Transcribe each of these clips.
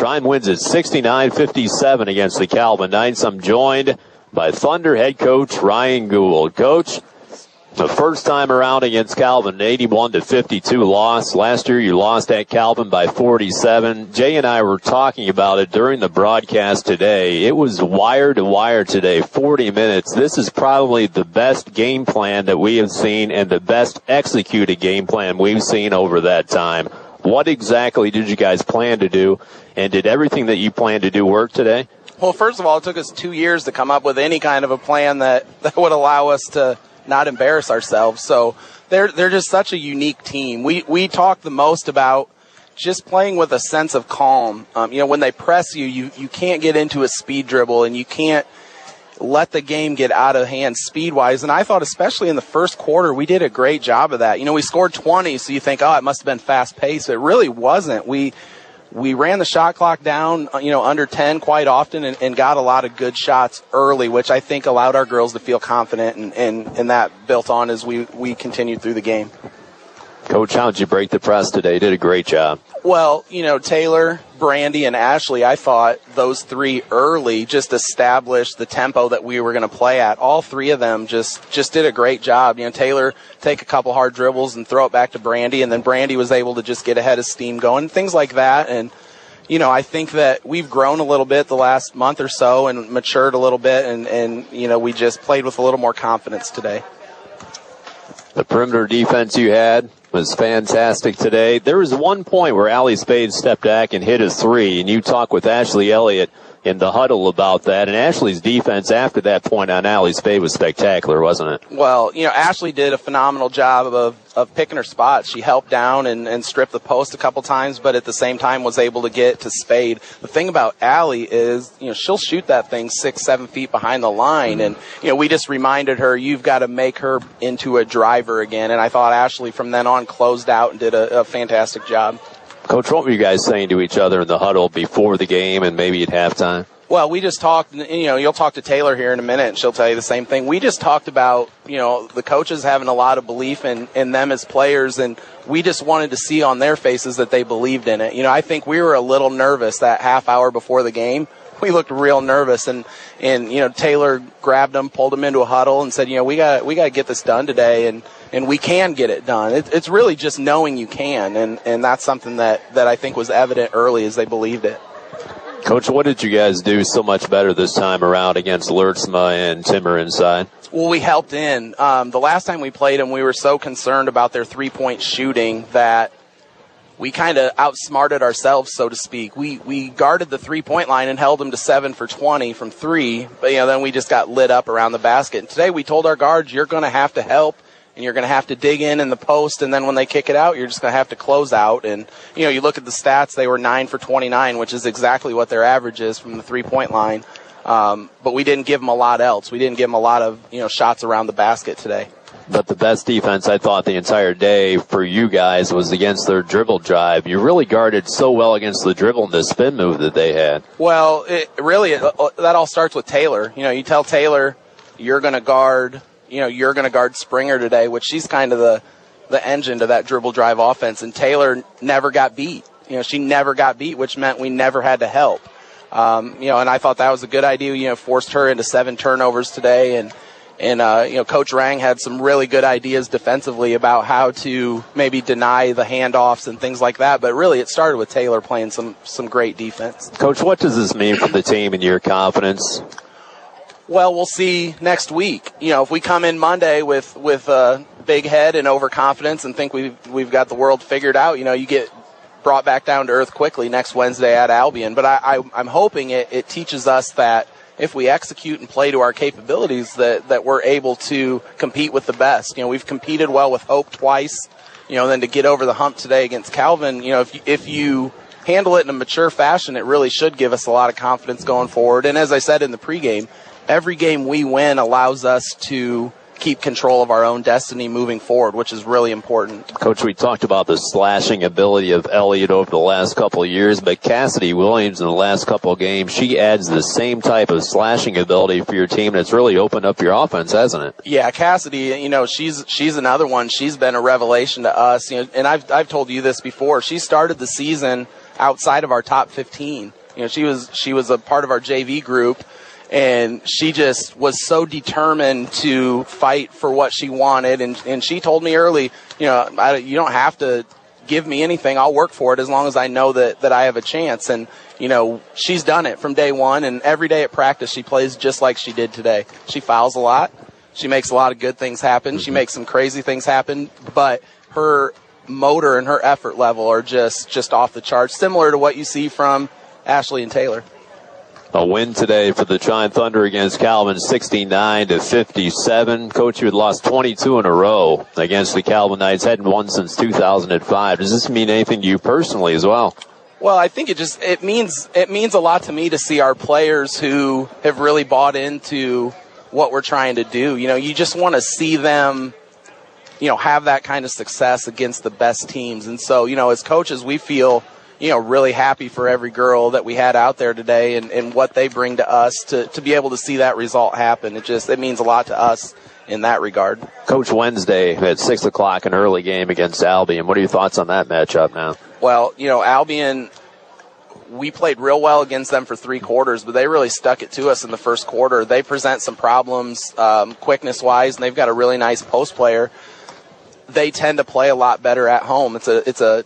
Trine wins it 69-57 against the Calvin Knights. I'm joined by Thunder head coach Ryan Gould. Coach, the first time around against Calvin, 81-52 loss. Last year you lost at Calvin by 47. Jay and I were talking about it during the broadcast today. It was wire to wire today, 40 minutes. This is probably the best game plan that we have seen and the best executed game plan we've seen over that time. What exactly did you guys plan to do, and did everything that you planned to do work today? Well, first of all, it took us 2 years to come up with any kind of a plan that would allow us to not embarrass ourselves. So they're just such a unique team. We talk the most about just playing with a sense of calm. When they press you can't get into a speed dribble, and you can't let the game get out of hand speed-wise. And I thought especially in the first quarter, we did a great job of that. We scored 20, so you think, it must have been fast-paced. It really wasn't. We ran the shot clock down, under 10 quite often and got a lot of good shots early, which I think allowed our girls to feel confident, and that built on as we continued through the game. Coach, how did you break the press today? You did a great job. Well, Taylor, Brandy, and Ashley, I thought those three early just established the tempo that we were going to play at. All three of them just did a great job. Taylor take a couple hard dribbles and throw it back to Brandy, and then Brandy was able to just get ahead of steam going, things like that. And, I think that we've grown a little bit the last month or so and matured a little bit, and we just played with a little more confidence today. The perimeter defense you had was fantastic today. There was one point where Allie Spade stepped back and hit a three, and you talked with Ashley Elliott in the huddle about that. And Ashley's defense after that point on Allie Spade was spectacular, wasn't it? Well, Ashley did a phenomenal job of picking her spots. She helped down and stripped the post a couple times, but at the same time was able to get to Spade. The thing about Allie is, she'll shoot that thing 6-7 feet behind the line. And, we just reminded her, you've got to make her into a driver again. And I thought Ashley from then on closed out and did a fantastic job. Coach, what were you guys saying to each other in the huddle before the game and maybe at halftime? Well, we just talked, you'll talk to Taylor here in a minute and she'll tell you the same thing. We just talked about, the coaches having a lot of belief in them as players, and we just wanted to see on their faces that they believed in it. I think we were a little nervous that half hour before the game. We looked real nervous, and Taylor grabbed them, pulled them into a huddle and said, we got to get this done today, and we can get it done. It's really just knowing you can, and that's something that I think was evident early as they believed it. Coach, what did you guys do so much better this time around against Lertzma and Timmer inside? Well, we helped in. The last time we played them, we were so concerned about their three-point shooting that we kind of outsmarted ourselves, so to speak. We guarded the three-point line and held them to 7 for 20 from 3, but then we just got lit up around the basket. And today we told our guards, you're going to have to help, and you're going to have to dig in the post, and then when they kick it out, you're just going to have to close out. And, you look at the stats, they were 9 for 29, which is exactly what their average is from the three-point line. But we didn't give them a lot else. We didn't give them a lot of, shots around the basket today. But the best defense, I thought, the entire day for you guys was against their dribble drive. You really guarded so well against the dribble and the spin move that they had. Well, that all starts with Taylor. You tell Taylor you're going to guard Springer today, which she's kind of the engine to that dribble drive offense. And Taylor never got beat. She never got beat, which meant we never had to help. And I thought that was a good idea. Forced her into 7 turnovers today, and Coach Rang had some really good ideas defensively about how to maybe deny the handoffs and things like that. But really, it started with Taylor playing some great defense. Coach, what does this mean for the team and your confidence? Well, we'll see next week. If we come in Monday with a big head and overconfidence and think we've got the world figured out, you get brought back down to earth quickly next Wednesday at Albion. But I'm hoping it teaches us that if we execute and play to our capabilities, that we're able to compete with the best. We've competed well with Hope twice, then to get over the hump today against Calvin, if you handle it in a mature fashion, it really should give us a lot of confidence going forward. And as I said in the pregame, every game we win allows us to keep control of our own destiny moving forward, which is really important. Coach, we talked about the slashing ability of Elliott over the last couple of years, but Cassidy Williams in the last couple of games, she adds the same type of slashing ability for your team, and it's really opened up your offense, hasn't it? Yeah, Cassidy, she's another one. She's been a revelation to us, and I've told you this before. She started the season outside of our top 15. She was a part of our JV group, and she just was so determined to fight for what she wanted. And she told me early, you don't have to give me anything. I'll work for it as long as I know that I have a chance. And, she's done it from day one. And every day at practice, she plays just like she did today. She fouls a lot. She makes a lot of good things happen. She makes some crazy things happen. But her motor and her effort level are just off the charts, similar to what you see from Ashley and Taylor. A win today for the Trine Thunder against Calvin, 69-57. Coach, you had lost 22 in a row against the Calvin Knights, hadn't won since 2005. Does this mean anything to you personally as well? Well, I think it means a lot to me to see our players who have really bought into what we're trying to do. You just want to see them, have that kind of success against the best teams. And so, as coaches, we feel really happy for every girl that we had out there today and what they bring to us to be able to see that result happen. It means a lot to us in that regard. Coach, Wednesday at 6 o'clock, an early game against Albion. What are your thoughts on that matchup now? Well, Albion, we played real well against them for 3 quarters, but they really stuck it to us in the first quarter. They present some problems quickness-wise, and they've got a really nice post player. They tend to play a lot better at home. It's a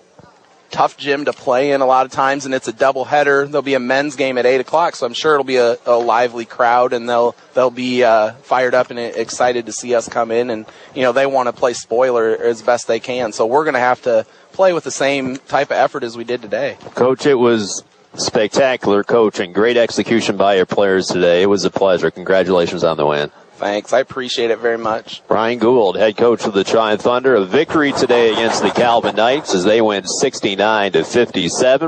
tough gym to play in a lot of times, and it's a doubleheader. There'll be a men's game at 8 o'clock, so I'm sure it'll be a lively crowd, and they'll be fired up and excited to see us come in, and they want to play spoiler as best they can. So we're going to have to play with the same type of effort as we did today. Coach, it was spectacular coaching, great execution by your players today. It was a pleasure. Congratulations on the win. Thanks. I appreciate it very much. Ryan Gould, head coach of the Trine Thunder. A victory today against the Calvin Knights as they win 69-57.